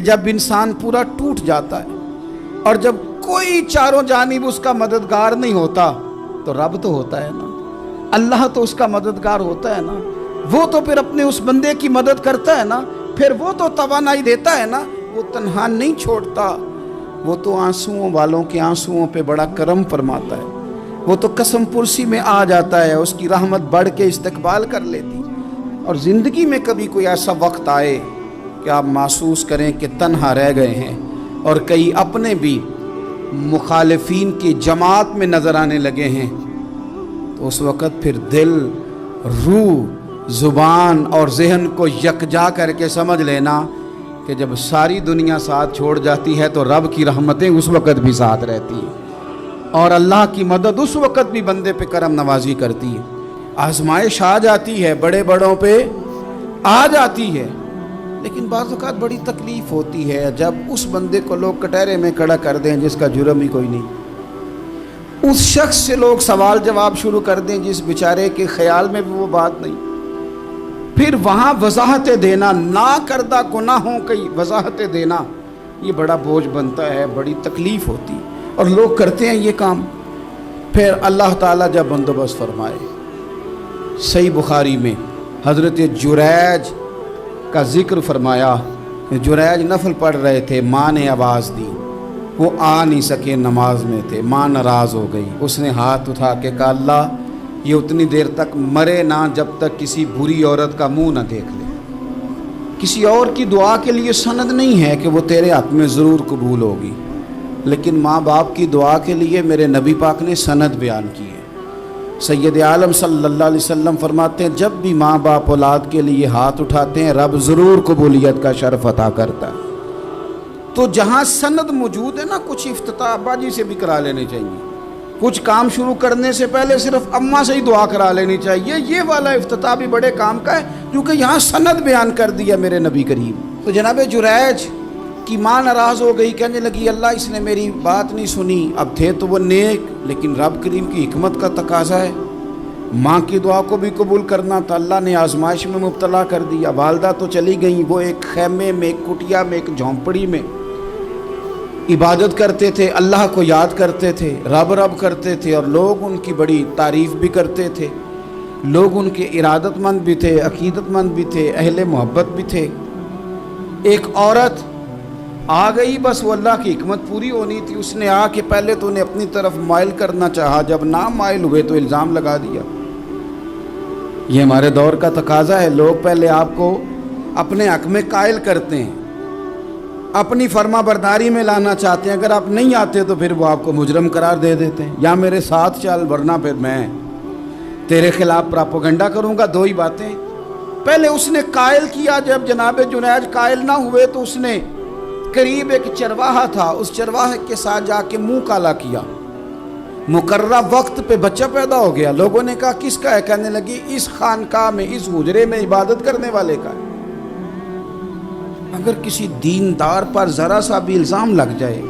جب انسان پورا ٹوٹ جاتا ہے اور جب کوئی چاروں جانب اس کا مددگار نہیں ہوتا تو رب تو ہوتا ہے نا، اللہ تو اس کا مددگار ہوتا ہے نا، وہ تو پھر اپنے اس بندے کی مدد کرتا ہے نا، پھر وہ تو توانائی دیتا ہے نا، وہ تنہا نہیں چھوڑتا، وہ تو آنسوؤں والوں کے آنسوؤں پہ بڑا کرم فرماتا ہے، وہ تو قسم پرسی میں آ جاتا ہے، اس کی رحمت بڑھ کے استقبال کر لیتی۔ اور زندگی میں کبھی کوئی ایسا وقت آئے کہ آپ محسوس کریں کہ تنہا رہ گئے ہیں اور کئی اپنے بھی مخالفین کی جماعت میں نظر آنے لگے ہیں، تو اس وقت پھر دل، روح، زبان اور ذہن کو یکجا کر کے سمجھ لینا کہ جب ساری دنیا ساتھ چھوڑ جاتی ہے تو رب کی رحمتیں اس وقت بھی ساتھ رہتی ہیں، اور اللہ کی مدد اس وقت بھی بندے پہ کرم نوازی کرتی ہے۔ آزمائش آ جاتی ہے، بڑے بڑوں پہ آ جاتی ہے، لیکن بعض اوقات بڑی تکلیف ہوتی ہے جب اس بندے کو لوگ کٹہرے میں کھڑا کر دیں جس کا جرم ہی کوئی نہیں، اس شخص سے لوگ سوال جواب شروع کر دیں جس بیچارے کے خیال میں بھی وہ بات نہیں، پھر وہاں وضاحتیں دینا، نہ کردہ گناہوں کی وضاحتیں دینا، یہ بڑا بوجھ بنتا ہے، بڑی تکلیف ہوتی، اور لوگ کرتے ہیں یہ کام۔ پھر اللہ تعالیٰ جب بندوبست فرمائے، صحیح بخاری میں حضرت جریج کا ذکر فرمایا کہ جریج نفل پڑھ رہے تھے، ماں نے آواز دی، وہ آ نہیں سکے، نماز میں تھے، ماں ناراض ہو گئی، اس نے ہاتھ اٹھا کے کہا اللہ یہ اتنی دیر تک مرے نہ جب تک کسی بری عورت کا منہ نہ دیکھ لے۔ کسی اور کی دعا کے لیے سند نہیں ہے کہ وہ تیرے حق میں ضرور قبول ہوگی، لیکن ماں باپ کی دعا کے لیے میرے نبی پاک نے سند بیان کی ہے۔ سید عالم صلی اللہ علیہ وسلم فرماتے ہیں جب بھی ماں باپ اولاد کے لیے ہاتھ اٹھاتے ہیں رب ضرور قبولیت کا شرف عطا کرتا ہے۔ تو جہاں سند موجود ہے نا، کچھ افتتاح ابا جی سے بھی کرا لینے چاہیے، کچھ کام شروع کرنے سے پہلے صرف اماں سے ہی دعا کرا لینی چاہیے، یہ والا افتتاح بھی بڑے کام کا ہے کیونکہ یہاں سند بیان کر دیا میرے نبی کریم۔ تو جناب جریج کی ماں ناراض ہو گئی، کہنے لگی اللہ اس نے میری بات نہیں سنی، اب تھے تو وہ نیک، لیکن رب کریم کی حکمت کا تقاضا ہے، ماں کی دعا کو بھی قبول کرنا تھا، اللہ نے آزمائش میں مبتلا کر دیا۔ والدہ تو چلی گئیں، وہ ایک خیمے میں، ایک کٹیا میں، ایک جھونپڑی میں عبادت کرتے تھے، اللہ کو یاد کرتے تھے، رب رب کرتے تھے، اور لوگ ان کی بڑی تعریف بھی کرتے تھے، لوگ ان کے ارادت مند بھی تھے، عقیدت مند بھی تھے، اہل محبت بھی تھے۔ ایک عورت آ گئی، بس وہ اللہ کی حکمت پوری ہونی تھی، اس نے آ کے پہلے تو انہیں اپنی طرف مائل کرنا چاہا، جب نہ مائل ہوئے تو الزام لگا دیا۔ یہ ہمارے دور کا تقاضا ہے، لوگ پہلے آپ کو اپنے حق میں قائل کرتے ہیں، اپنی فرما برداری میں لانا چاہتے ہیں، اگر آپ نہیں آتے تو پھر وہ آپ کو مجرم قرار دے دیتے ہیں، یا میرے ساتھ چل ورنہ پھر میں تیرے خلاف پراپوگنڈا کروں گا۔ دو ہی باتیں، پہلے اس نے قائل کیا، جب جناب جنید قائل نہ ہوئے تو اس نے قریب ایک چرواہا تھا، اس چرواہے کے ساتھ جا کے منہ کالا کیا، مقررہ وقت پہ بچہ پیدا ہو گیا۔ لوگوں نے کہا کس کا ہے؟ کہنے لگی اس خانقاہ میں، اس حجرے میں عبادت کرنے والے کا ہے۔ اگر کسی دیندار پر ذرا سا بھی الزام لگ جائے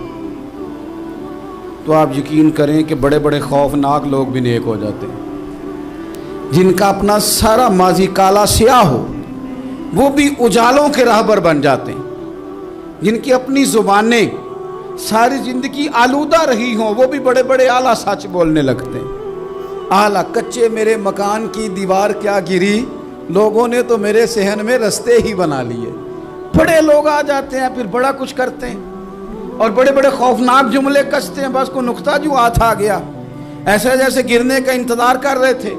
تو آپ یقین کریں کہ بڑے بڑے خوفناک لوگ بھی نیک ہو جاتے ہیں، جن کا اپنا سارا ماضی کالا سیاہ ہو وہ بھی اجالوں کے راہبر بن جاتے ہیں، جن کی اپنی زبانیں ساری زندگی آلودہ رہی ہوں وہ بھی بڑے بڑے اعلیٰ سچ بولنے لگتے ہیں۔ اعلیٰ کچے میرے مکان کی دیوار کیا گری، لوگوں نے تو میرے صحن میں رستے ہی بنا لیے۔ بڑے لوگ آ جاتے ہیں، پھر بڑا کچھ کرتے ہیں اور بڑے بڑے خوفناک جملے کستے ہیں، بس کو نقطہ جو ہاتھ آ گیا ایسے جیسے گرنے کا انتظار کر رہے تھے۔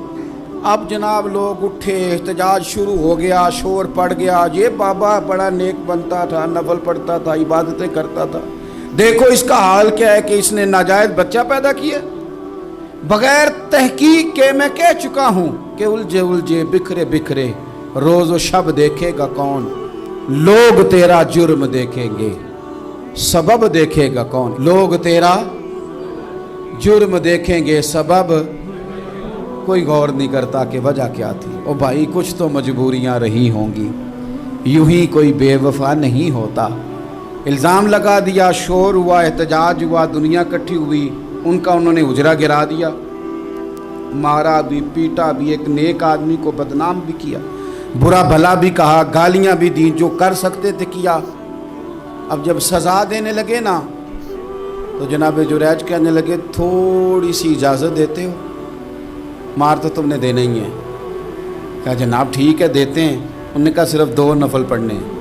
اب جناب لوگ اٹھے، احتجاج شروع ہو گیا، شور پڑ گیا، یہ بابا بڑا نیک بنتا تھا، نفل پڑھتا تھا، عبادتیں کرتا تھا، دیکھو اس کا حال کیا ہے کہ اس نے ناجائز بچہ پیدا کیا۔ بغیر تحقیق کے میں کہہ چکا ہوں کہ الجھے الجھے بکھرے بکھرے روز و شب دیکھے گا کون، لوگ تیرا جرم دیکھیں گے سبب دیکھے گا کون، لوگ تیرا جرم دیکھیں گے سبب کوئی غور نہیں کرتا کہ وجہ کیا تھی۔ او بھائی کچھ تو مجبوریاں رہی ہوں گی، یوں ہی کوئی بے وفا نہیں ہوتا۔ الزام لگا دیا، شور ہوا، احتجاج ہوا، دنیا اکٹھی ہوئی، ان کا انہوں نے حجرہ گرا دیا، مارا بھی، پیٹا بھی، ایک نیک آدمی کو بدنام بھی کیا، برا بھلا بھی کہا، گالیاں بھی دیں، جو کر سکتے تھے کیا۔ اب جب سزا دینے لگے نا تو جناب جریج کہنے لگے تھوڑی سی اجازت دیتے ہو، مار تو تم نے دینا ہی ہے۔ کہا جناب ٹھیک ہے دیتے ہیں۔ انہوں نے کہا صرف 2 نفل پڑھنے ہیں۔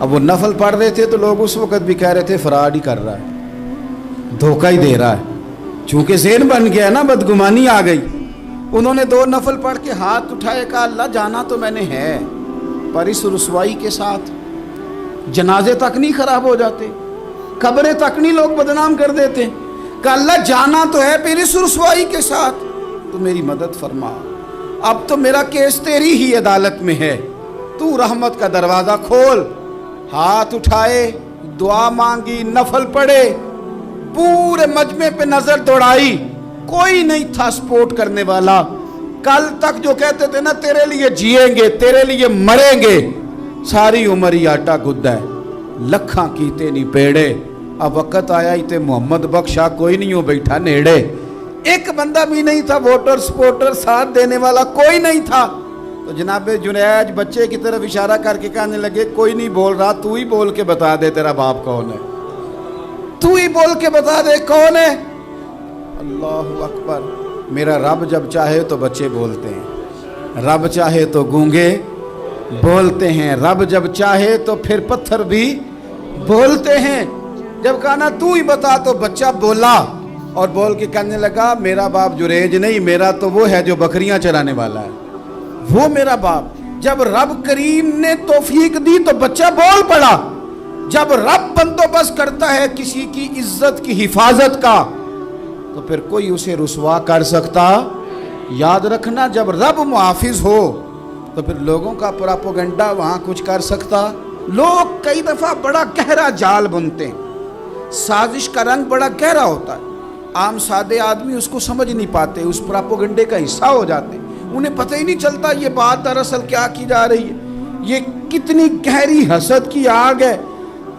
اب وہ نفل پڑھ رہے تھے تو لوگ اس وقت بھی کہہ رہے تھے فراڈ ہی کر رہا ہے، دھوکہ ہی دے رہا ہے، چونکہ ذہن بن گیا نا، بدگمانی آ گئی۔ انہوں نے 2 نفل پڑھ کے ہاتھ اٹھائے، کہا اللہ جانا تو میں نے ہے، پر اس رسوائی کے ساتھ جنازے تک نہیں خراب ہو جاتے، قبریں تک نہیں لوگ بدنام کر دیتے۔ کہ اللہ جانا تو ہے پھر اس رسوائی کے ساتھ، تو میری مدد فرما، اب تو میرا کیس تیری ہی عدالت میں ہے، تو رحمت کا دروازہ کھول۔ ہاتھ اٹھائے، دعا مانگی، نفل پڑھے، پورے مجمع پہ نظر دوڑائی، کوئی نہیں تھا سپورٹ کرنے والا۔ کل تک جو کہتے تھے نا تیرے لیے جیئیں گے، تیرے لیے مریں گے، ساری عمر ہی آٹا گدہ ہے، لکھاں کیتے نہیں پیڑے۔ اب وقت آیا ہی تے محمد بخشا کوئی نہیں ہو بیٹھا نیڑے، ایک بندہ بھی نہیں تھا، ووٹر سپورٹر ساتھ دینے والا کوئی نہیں تھا۔ تو جناب جنید بچے کی طرف اشارہ کر کے کہنے لگے کوئی نہیں بول رہا، تو ہی بول کے بتا دے تیرا باپ کون ہے، تو ہی بول کے بتا دے کون ہے۔ اللہ اکبر۔ میرا رب جب چاہے تو بچے بولتے ہیں، رب چاہے تو گونگے بولتے ہیں، رب جب چاہے تو پھر پتھر بھی بولتے ہیں۔ جب کہا نا تو ہی بتا تو بچہ بولا، اور بول کے کہنے لگا میرا باپ جریج نہیں، میرا تو وہ ہے جو بکریاں چرانے والا ہے، وہ میرا باپ۔ جب رب کریم نے توفیق دی تو بچہ بول پڑا۔ جب رب بندوبست کرتا ہے کسی کی عزت کی حفاظت کا تو پھر کوئی اسے رسوا کر سکتا؟ یاد رکھنا جب رب محافظ ہو تو پھر لوگوں کا پراپوگنڈا وہاں کچھ کر سکتا؟ لوگ کئی دفعہ بڑا گہرا جال بنتے ہیں، سازش کا رنگ بڑا گہرا ہوتا ہے، عام سادے آدمی اس کو سمجھ نہیں پاتے، اس پراپوگنڈے کا حصہ ہو جاتے، انہیں پتہ ہی نہیں چلتا یہ بات دراصل کیا کی جا رہی ہے۔ یہ کتنی گہری حسد کی آگ ہے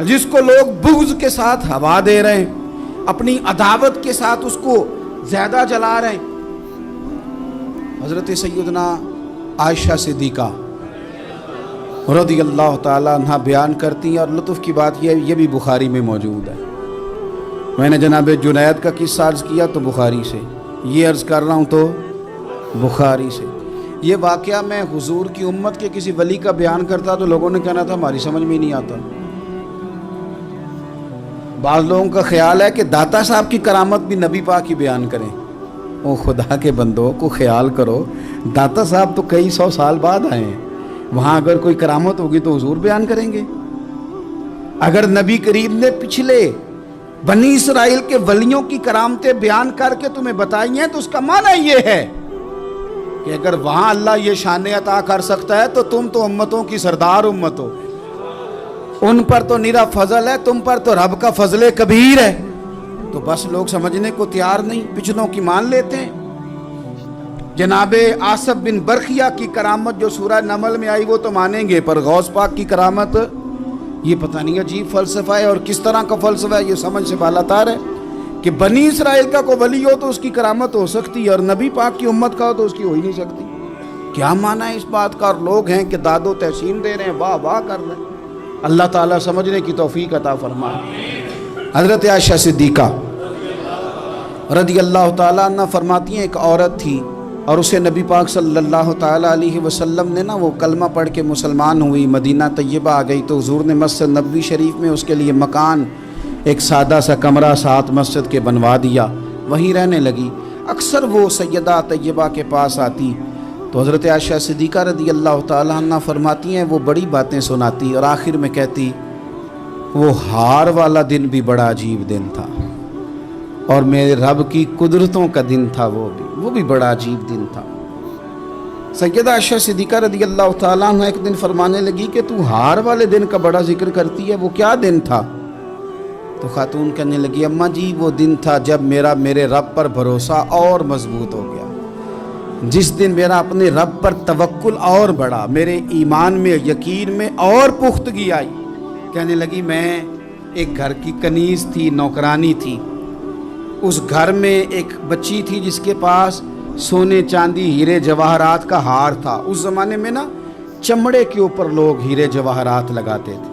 جس کو لوگ بغض کے ساتھ ہوا دے رہے ہیں، اپنی عداوت کے ساتھ اس کو زیادہ جلا رہے ہیں۔ حضرت سیدنا عائشہ صدیقہ رضی اللہ تعالیٰ عنہ بیان کرتی ہیں، اور لطف کی بات یہ بھی بخاری میں موجود ہے۔ میں نے جناب جنید کا قصہ عرض کیا تو بخاری سے، یہ عرض کر رہا ہوں تو بخاری سے۔ یہ واقعہ میں حضور کی امت کے کسی ولی کا بیان کرتا تو لوگوں نے کہنا تھا ہماری سمجھ میں نہیں آتا۔ بعض لوگوں کا خیال ہے کہ داتا صاحب کی کرامت بھی نبی پاک کی بیان کریں۔ او خدا کے بندوں کو خیال کرو، داتا صاحب تو کئی 100 سال بعد آئے ہیں، وہاں اگر کوئی کرامت ہوگی تو حضور بیان کریں گے۔ اگر نبی کریم نے پچھلے بنی اسرائیل کے ولیوں کی کرامتیں بیان کر کے تمہیں بتائی ہیں تو اس کا معنی یہ ہے کہ اگر وہاں اللہ یہ شان عطا کر سکتا ہے تو تم تو امتوں کی سردار امت ہو، ان پر تو نیرا فضل ہے، تم پر تو رب کا فضل کبیر ہے۔ تو بس لوگ سمجھنے کو تیار نہیں، پچھلوں کی مان لیتے ہیں۔ جناب آصف بن برخیہ کی کرامت جو سورہ نمل میں آئی وہ تو مانیں گے، پر غوث پاک کی کرامت یہ پتہ نہیں عجیب فلسفہ ہے، اور کس طرح کا فلسفہ ہے یہ سمجھ سے بالاتار ہے کہ بنی اسرائیل کا کوئی ولی ہو تو اس کی کرامت ہو سکتی ہے، اور نبی پاک کی امت کا ہو تو اس کی ہو ہی نہیں سکتی۔ کیا معنی ہے اس بات کا؟ اور لوگ ہیں کہ داد و تحسین دے رہے ہیں، واہ واہ کر رہے ہیں۔ اللہ تعالیٰ سمجھنے کی توفیق عطا فرمائے۔ حضرت عائشہ صدیقہ رضی اللہ تعالیٰ عنہ فرماتی ہیں ایک عورت تھی اور اسے نبی پاک صلی اللہ تعالیٰ علیہ وسلم نے وہ کلمہ پڑھ کے مسلمان ہوئی، مدینہ طیبہ آ گئی تو حضور نے مسجد نبوی شریف میں اس کے لیے مکان، ایک سادہ سا کمرہ ساتھ مسجد کے بنوا دیا، وہیں رہنے لگی۔ اکثر وہ سیدہ طیبہ کے پاس آتی تو حضرت عائشہ صدیقہ رضی اللہ تعالیٰ عنہ فرماتی ہیں وہ بڑی باتیں سناتی اور آخر میں کہتی وہ ہار والا دن بھی بڑا عجیب دن تھا، اور میرے رب کی قدرتوں کا دن تھا، وہ بھی بڑا عجیب دن تھا۔ سیدہ عائشہ صدیقہ رضی اللہ تعالیٰ عنہ ایک دن فرمانے لگی کہ تو ہار والے دن کا بڑا ذکر کرتی ہے، وہ کیا دن تھا؟ تو خاتون کہنے لگی اماں جی وہ دن تھا جب میرے رب پر بھروسہ اور مضبوط ہو گیا، جس دن میرا اپنے رب پر توکل اور بڑھا، میرے ایمان میں یقین میں اور پختگی آئی۔ کہنے لگی میں ایک گھر کی کنیز تھی، نوکرانی تھی، اس گھر میں ایک بچی تھی جس کے پاس سونے چاندی ہیرے جواہرات کا ہار تھا۔ اس زمانے میں چمڑے کے اوپر لوگ ہیرے جواہرات لگاتے تھے،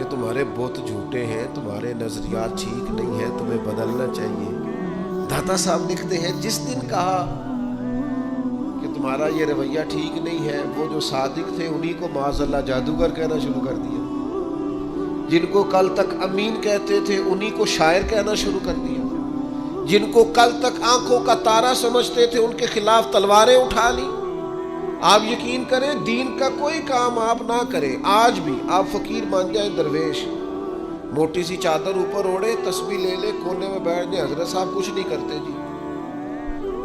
کہ تمہارے بت جھوٹے ہیں، تمہارے نظریات ٹھیک نہیں ہیں، تمہیں بدلنا چاہیے. داتا صاحب لکھتے ہیں جس دن کہا کہ تمہارا یہ رویہ ٹھیک نہیں ہے، وہ جو صادق تھے انہی کو معاذ اللہ جادوگر کہنا شروع کر دیا. جن کو کل تک امین کہتے تھے انہی کو شاعر کہنا شروع کر دیا. جن کو کل تک آنکھوں کا تارا سمجھتے تھے ان کے خلاف تلواریں اٹھا لی. آپ یقین کریں دین کا کوئی کام آپ نہ کریں، آج بھی آپ فقیر مان جائیں درویش، موٹی سی چادر اوپر اوڑے، تسبیح لے لے، کونے میں بیٹھ جائیں، حضرت صاحب کچھ نہیں کرتے جی.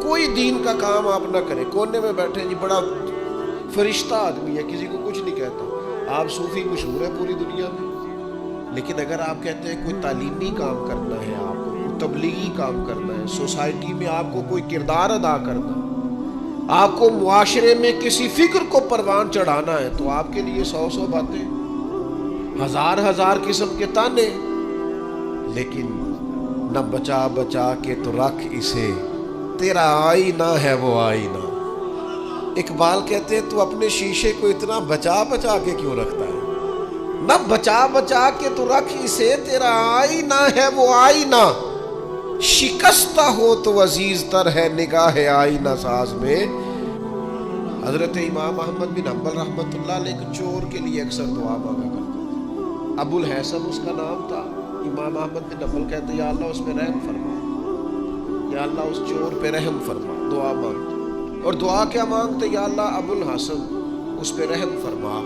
کوئی دین کا کام آپ نہ کریں، کونے میں بیٹھے جی، بڑا فرشتہ آدمی ہے، کسی کو کچھ نہیں کہتا. آپ صوفی مشہور ہے پوری دنیا میں، لیکن اگر آپ کہتے ہیں کوئی تعلیمی کام کرنا ہے، آپ کو کوئی تبلیغی کام کرنا ہے، سوسائٹی میں آپ کو کوئی کردار ادا کرنا ہے، آپ کو معاشرے میں کسی فکر کو پروان چڑھانا ہے، تو آپ کے لیے 100 باتیں، ہزار قسم کے تانے. لیکن نہ بچا بچا کے تو رکھ اسے، تیرا آئینہ ہے وہ آئینہ. اقبال کہتے ہیں تو اپنے شیشے کو اتنا بچا بچا کے کیوں رکھتا ہے؟ نہ بچا بچا کے تو رکھ اسے، تیرا آئینہ ہے وہ آئینہ. شکستہ ہو تو عزیز تر ہے نگاہ آئینہ ساز میں. حضرت امام احمد بن حنبل رحمۃ اللہ علیہ ایک چور کے لیے اکثر دعا مانگا کرتے تھے. ابو الحسن اس کا نام تھا. امام احمد بن حنبل کہتے یا اللہ اس پہ رحم فرما، یا اللہ اس چور پہ رحم فرما. دعا مانگتے اور دعا کیا مانگتے؟ یا اللہ ابو الحسن اس پہ رحم فرما.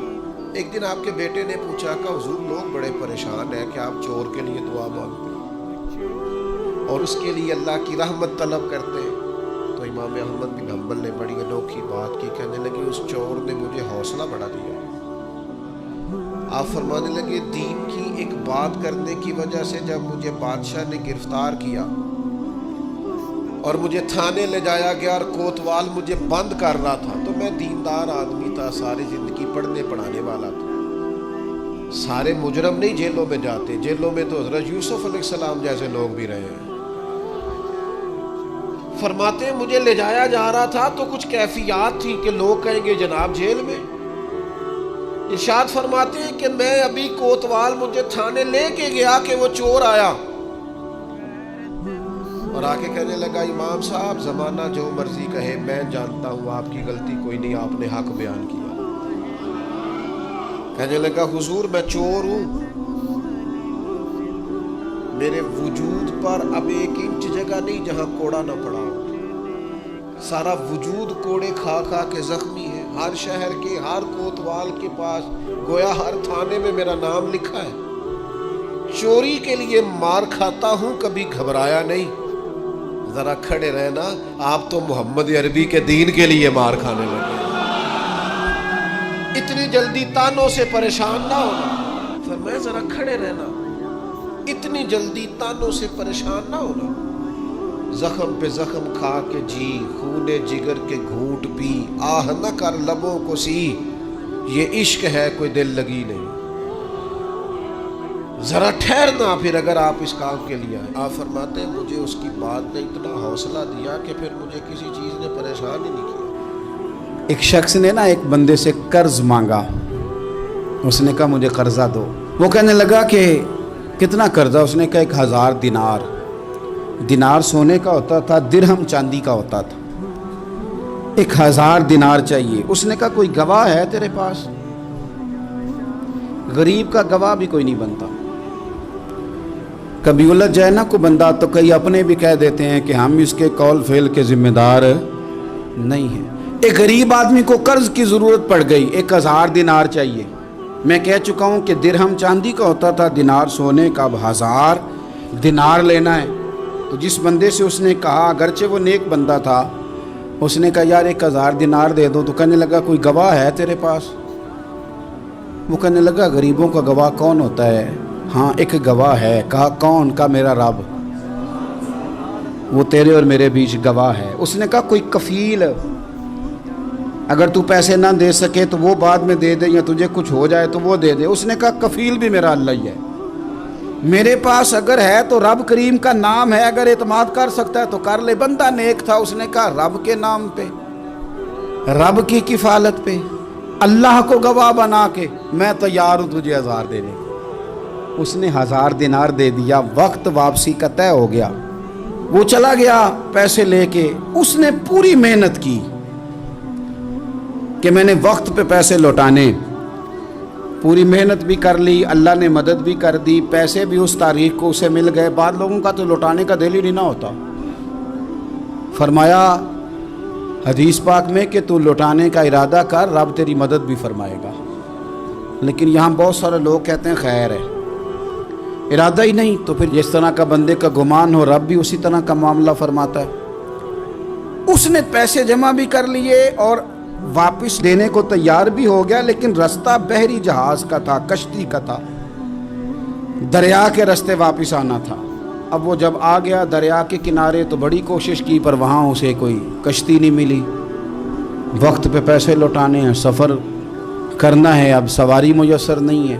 ایک دن آپ کے بیٹے نے پوچھا کہ حضور لوگ بڑے پریشان ہیں کہ آپ چور کے لیے دعا مانگتے اور اس کے لیے اللہ کی رحمت طلب کرتے ہیں. تو امام احمد بن حنبل نے بڑی انوکھی بات کی، کہنے لگے اس چور نے مجھے حوصلہ بڑھا دیا. آپ فرمانے لگے دین کی ایک بات کرنے کی وجہ سے جب مجھے بادشاہ نے گرفتار کیا اور مجھے تھانے لے جایا گیا اور کوتوال مجھے بند کر رہا تھا، تو میں دیندار آدمی تھا، ساری زندگی پڑھنے پڑھانے والا تھا. سارے مجرم نہیں جیلوں میں جاتے، جیلوں میں تو حضرت یوسف علیہ السلام جیسے لوگ بھی رہے ہیں. فرماتے ہیں مجھے لے جایا جا رہا تھا تو کچھ کیفیات تھی کہ لوگ کہیں گے جناب جیل میں. ارشاد فرماتے ہیں کہ میں ابھی کوتوال مجھے تھانے لے کے گیا کہ وہ چور آیا اور آ کے کہنے لگا امام صاحب زمانہ جو مرضی کہے، میں جانتا ہوں آپ کی غلطی کوئی نہیں، آپ نے حق بیان کیا. کہنے لگا حضور میں چور ہوں، میرے وجود پر اب 1 انچ جگہ نہیں جہاں کوڑا نہ پڑا ہو. سارا وجود کوڑے کھا کھا کے زخمی ہے. ہر شہر کے ہر کوتوال کے پاس گویا ہر تھانے میں میرا نام لکھا ہے. چوری کے لیے مار کھاتا ہوں، کبھی گھبرایا نہیں. ذرا کھڑے رہنا، آپ تو محمد عربی کے دین کے لیے مار کھانے لگے. اتنی جلدی تانوں سے پریشان نہ ہونا. فرمایا ذرا کھڑے رہنا، اتنی جلدی تانوں سے پریشان نہ ہونا. زخم پہ زخم کھا کے جی، خون جگر کے گھونٹ پی، آہ نہ کر لبوں کو سی، یہ عشق ہے کوئی دل لگی نہیں. ذرا ٹھہرنا پھر اگر آپ اس کام کے لیے آئے. آپ فرماتے ہیں مجھے اس کی بات نے اتنا حوصلہ دیا کہ پھر مجھے کسی چیز نے پریشان ہی نہیں کیا. ایک شخص نے نا ایک بندے سے قرض مانگا. اس نے کہا مجھے قرضہ دو. وہ کہنے لگا کہ کتنا قرضہ؟ اس نے کہا 1000 دینار. دینار سونے کا ہوتا تھا، درہم چاندی کا ہوتا تھا. 1000 دینار چاہیے. اس نے کہا کوئی گواہ ہے تیرے پاس؟ غریب کا گواہ بھی کوئی نہیں بنتا. کبھی الجھ جائے نا کوئی بندہ تو کئی اپنے بھی کہہ دیتے ہیں کہ ہم اس کے قول فعل کے ذمہ دار نہیں ہیں. ایک غریب آدمی کو قرض کی ضرورت پڑ گئی، 1000 دینار چاہیے. میں کہہ چکا ہوں کہ درہم چاندی کا ہوتا تھا، دینار سونے کا. اب 1000 دینار لینا ہے. تو جس بندے سے اس نے کہا، اگرچہ وہ نیک بندہ تھا، اس نے کہا یار 1000 دینار دے دو. تو کہنے لگا کوئی گواہ ہے تیرے پاس؟ وہ کہنے لگا غریبوں کا گواہ کون ہوتا ہے؟ ہاں ایک گواہ ہے. کہا کون؟ کا میرا رب، وہ تیرے اور میرے بیچ گواہ ہے. اس نے کہا کوئی کفیل، اگر تو پیسے نہ دے سکے تو وہ بعد میں دے دے، یا تجھے کچھ ہو جائے تو وہ دے دے. اس نے کہا کفیل بھی میرا اللہ ہی ہے. میرے پاس اگر ہے تو رب کریم کا نام ہے، اگر اعتماد کر سکتا ہے تو کر لے. بندہ نیک تھا، اس نے کہا رب کے نام پہ، رب کی کفالت پہ، اللہ کو گواہ بنا کے میں تیار ہوں تجھے 1000 دینے کو. اس نے 1000 دینار دے دیا، وقت واپسی کا طے ہو گیا، وہ چلا گیا پیسے لے کے۔ اس نے پوری محنت کی کہ میں نے وقت پہ پیسے لوٹانے، پوری محنت بھی کر لی، اللہ نے مدد بھی کر دی، پیسے بھی اس تاریخ کو اسے مل گئے۔ بعض لوگوں کا تو لوٹانے کا دل ہی نہیں نہ ہوتا۔ فرمایا حدیث پاک میں کہ تو لوٹانے کا ارادہ کر، رب تیری مدد بھی فرمائے گا۔ لیکن یہاں بہت سارے لوگ کہتے ہیں خیر ہے، ارادہ ہی نہیں، تو پھر جس طرح کا بندے کا گمان ہو رب بھی اسی طرح کا معاملہ فرماتا ہے۔ اس نے پیسے جمع بھی کر لیے اور واپس دینے کو تیار بھی ہو گیا، لیکن رستہ بحری جہاز کا تھا، کشتی کا تھا، دریا کے رستے واپس آنا تھا۔ اب وہ جب آ گیا دریا کے کنارے تو بڑی کوشش کی، پر وہاں اسے کوئی کشتی نہیں ملی۔ وقت پہ پیسے لوٹانے ہیں، سفر کرنا ہے، اب سواری میسر نہیں ہے۔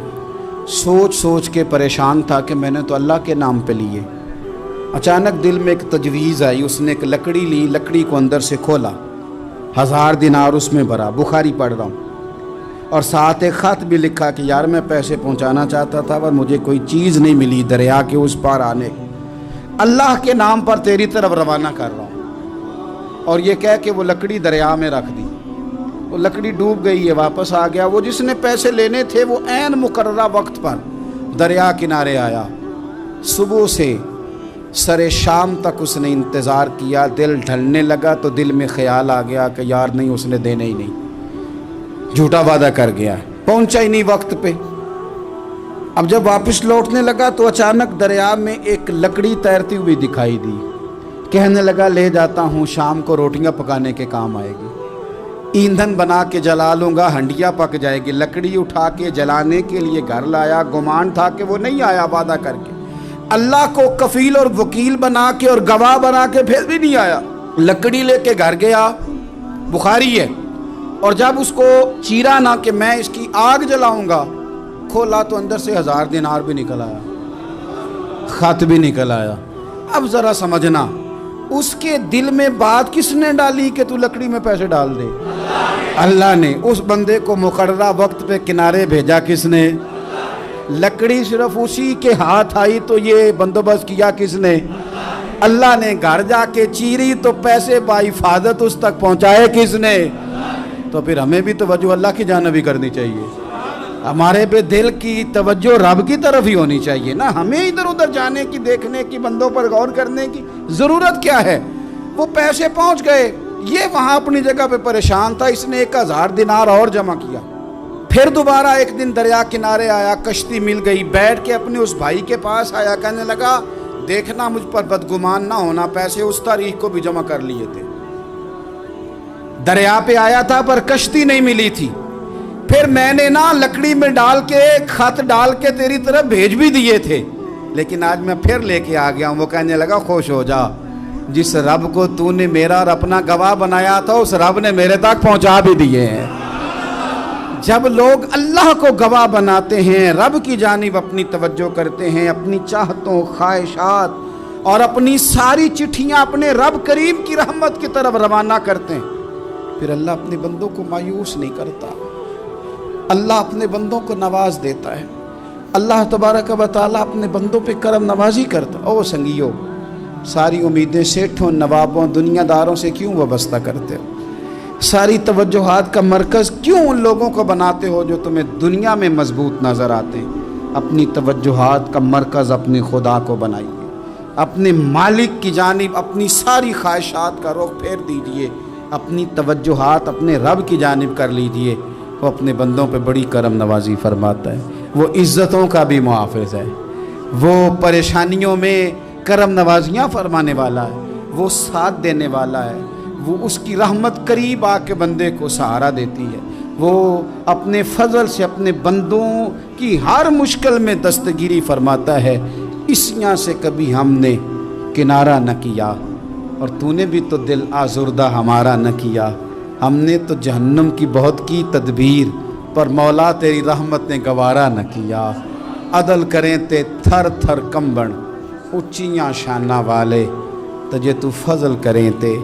سوچ سوچ کے پریشان تھا کہ میں نے تو اللہ کے نام پہ لیے۔ اچانک دل میں ایک تجویز آئی، اس نے ایک لکڑی لی، لکڑی کو اندر سے کھولا، 1000 دینار اس میں بھرا، بخاری پڑھ رہا ہوں، اور ساتھ ایک خط بھی لکھا کہ یار میں پیسے پہنچانا چاہتا تھا پر مجھے کوئی چیز نہیں ملی دریا کے اس پار آنے، اللہ کے نام پر تیری طرف روانہ کر رہا ہوں۔ اور یہ کہہ کہ وہ لکڑی دریا میں رکھ دی، وہ لکڑی ڈوب گئی ہے، واپس آ گیا۔ وہ جس نے پیسے لینے تھے وہ عین مقررہ وقت پر دریا کنارے آیا۔ صبح سے سر شام تک اس نے انتظار کیا، دل ڈھلنے لگا تو دل میں خیال آ گیا کہ یار نہیں، اس نے دینے ہی نہیں، جھوٹا وعدہ کر گیا، پہنچا ہی نہیں وقت پہ۔ اب جب واپس لوٹنے لگا تو اچانک دریا میں ایک لکڑی تیرتی ہوئی دکھائی دی، کہنے لگا لے جاتا ہوں، شام کو روٹیاں پکانے کے کام آئے گی، ایندھن بنا کے جلا لوں گا، ہنڈیا پک جائے گی۔ لکڑی اٹھا کے جلانے کے لیے گھر لایا، گمان تھا کہ وہ نہیں آیا وعدہ کر کے، اللہ کو کفیل اور وکیل بنا کے اور گواہ بنا کے پھر بھی نہیں آیا۔ لکڑی لے کے گھر گیا، بخاری ہے، اور جب اس کو چیرا نہ کہ میں اس کی آگ جلاؤں گا، کھولا تو اندر سے 1000 دینار بھی نکل آیا، خط بھی نکل آیا۔ اب ذرا سمجھنا، اس کے دل میں بات کس نے ڈالی کہ تو لکڑی میں پیسے ڈال دے؟ اللہ نے۔ اس بندے کو مقررہ وقت پہ کنارے بھیجا کس نے؟ لکڑی صرف اسی کے ہاتھ آئی تو یہ بندوبست کیا کس نے؟ اللہ نے۔ گھر جا کے چیری تو پیسے بحفاظت اس تک پہنچائے کس نے؟ تو پھر ہمیں بھی توجہ اللہ کی جانب ہی کرنی چاہیے، ہمارے پہ دل کی توجہ رب کی طرف ہی ہونی چاہیے نا، ہمیں ادھر ادھر جانے کی، دیکھنے کی، بندوں پر غور کرنے کی ضرورت کیا ہے؟ وہ پیسے پہنچ گئے، یہ وہاں اپنی جگہ پہ پریشان تھا، اس نے 1000 دینار اور جمع کیا۔ پھر دوبارہ ایک دن دریا کنارے آیا، کشتی مل گئی، بیٹھ کے اپنے اس بھائی کے پاس آیا، کہنے لگا دیکھنا مجھ پر بدگمان نہ ہونا، پیسے اس تاریخ کو بھی جمع کر لیے تھے، دریا پہ آیا تھا پر کشتی نہیں ملی تھی، پھر میں نے نا لکڑی میں ڈال کے خط ڈال کے تیری طرف بھیج بھی دیے تھے، لیکن آج میں پھر لے کے آ گیا ہوں۔ وہ کہنے لگا خوش ہو جا، جس رب کو تو نے میرا اور اپنا گواہ بنایا تھا اس رب نے میرے تک پہنچا بھی دیے ہیں۔ جب لوگ اللہ کو گواہ بناتے ہیں، رب کی جانب اپنی توجہ کرتے ہیں، اپنی چاہتوں، خواہشات اور اپنی ساری چٹھیاں اپنے رب کریم کی رحمت کی طرف روانہ کرتے ہیں، پھر اللہ اپنے بندوں کو مایوس نہیں کرتا، اللہ اپنے بندوں کو نواز دیتا ہے، اللہ تبارک و تعالیٰ اپنے بندوں پہ کرم نوازی کرتا۔ او سنگیو، ساری امیدیں سیٹھوں، نوابوں، دنیا داروں سے کیوں وابستہ کرتے ہو؟ ساری توجہات کا مرکز کیوں ان لوگوں کو بناتے ہو جو تمہیں دنیا میں مضبوط نظر آتے ہیں؟ اپنی توجہات کا مرکز اپنے خدا کو بنائیے، اپنے مالک کی جانب اپنی ساری خواہشات کا رخ پھیر دیجئے، اپنی توجہات اپنے رب کی جانب کر لیجئے، وہ اپنے بندوں پہ بڑی کرم نوازی فرماتا ہے، وہ عزتوں کا بھی محافظ ہے، وہ پریشانیوں میں کرم نوازیاں فرمانے والا ہے، وہ ساتھ دینے والا ہے، وہ اس کی رحمت قریب آ کے بندے کو سہارا دیتی ہے، وہ اپنے فضل سے اپنے بندوں کی ہر مشکل میں دستگیری فرماتا ہے۔ اسیاں سے کبھی ہم نے کنارہ نہ کیا، اور تو نے بھی تو دل آزردہ ہمارا نہ کیا، ہم نے تو جہنم کی بہت کی تدبیر، پر مولا تیری رحمت نے گوارا نہ کیا۔ عدل کریں تے تھر تھر کمبن، اچیاں شانہ والے، تجھے تو فضل کریں تے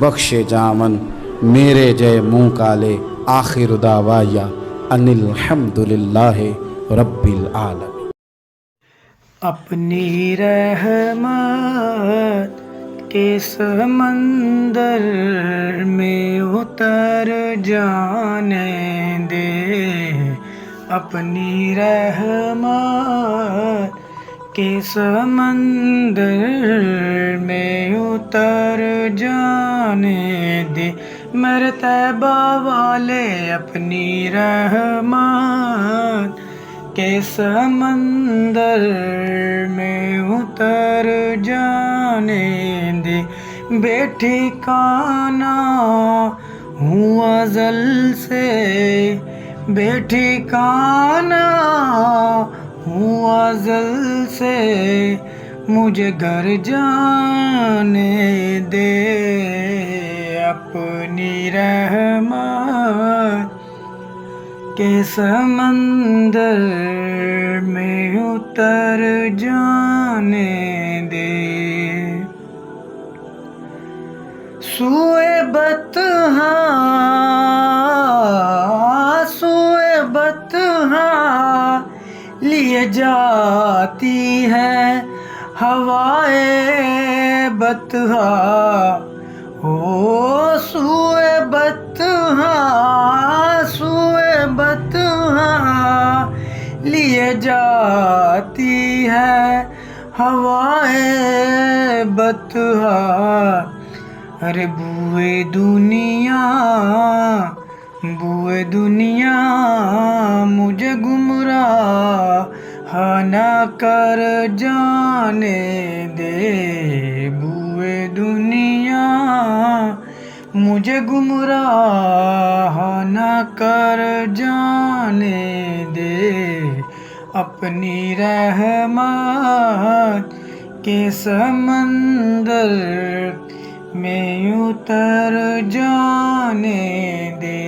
بخشے جامن، میرے جے منہ کالے، آخر دعوایا ان الحمدللہ رب العالمین۔ اپنی رحمت کے سمندر میں اتر جانے دے، اپنی رحمت کے سمندر میں اتر جانے دے، میرے طیبہ والے اپنی رحمت کے سمندر میں اتر جانے دے، بے ٹھکانہ ہوں ازل سے، بے ٹھکانہ ہوں ازل سے، مجھے گھر جانے دے، اپنی رحمت کے سمندر میں اتر جانے دے، سوئے بطحاں لیے جاتی ہے ہوائے بطحاں، ہو سوئے بطحاں لیے جاتی ہے ہوائے بطحاں، ارے بوئے دنیا مجھے گمراہ نہ کر جانے دے، بوئے دنیا مجھے گمراہ نہ کر جانے دے، اپنی رحمت کے سمندر میں اتر جانے دے،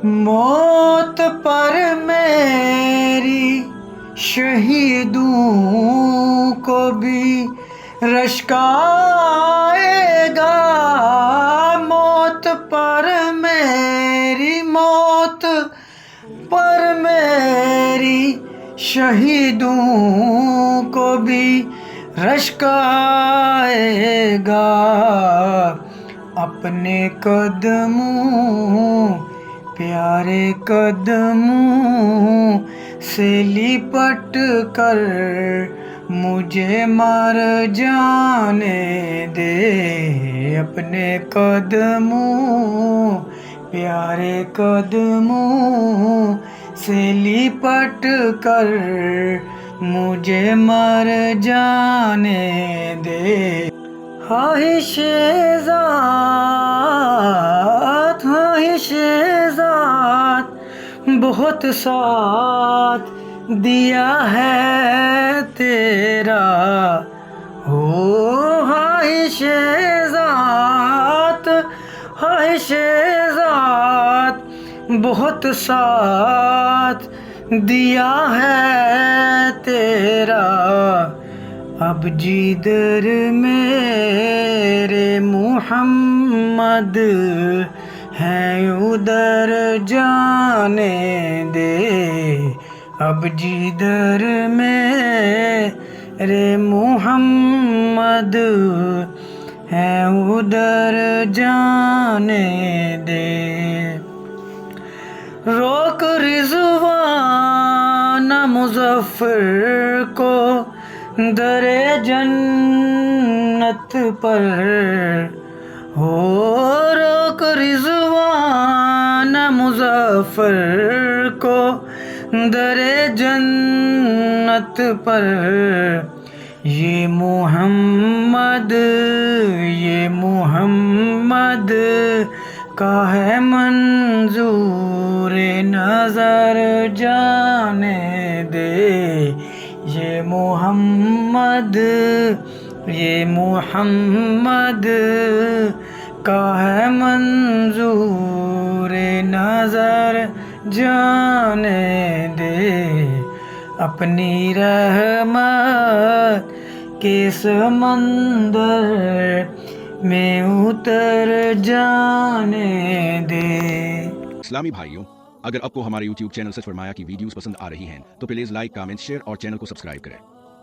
موت پر میری شہیدوں کو بھی رشک آئے گا، موت پر میری شہیدوں کو بھی رشک آئے گا، اپنے قدموں پیارے قدموں سے لپٹ کر مجھے مر جانے دے، اپنے قدموں پیارے قدموں سے لپٹ کر مجھے مر جانے دے، خواہش ذات بہت ساتھ دیا ہے تیرا، ہو خواہش ذات بہت ساتھ دیا ہے تیرا، اب جدھر میرے محمد ہیں ادھر جانے دے، اب جدھر میرے محمد ہیں ادھر جانے دے، روک رضوان مظفر کو در جنت پر، ہو روک رضوان مظفر کو در جنت پر، یہ محمد کا ہے منظور نظر جانے دے، یہ محمد کا ہے منظور نظر جانے دے، اپنی رحمت کے سمندر میں اتر جانے دے۔ اسلامی بھائیوں، اگر آپ کو ہمارے YouTube چینل سچ فرمایا کی ویڈیوز پسند آ رہی ہیں تو پلیز لائک، کامنٹ، شیئر اور چینل کو سبسکرائب کریں۔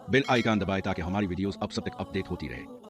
بیل آئیکن دبائیں تاکہ ہماری ویڈیوز اب سب تک اپ ڈیٹ ہوتی رہے۔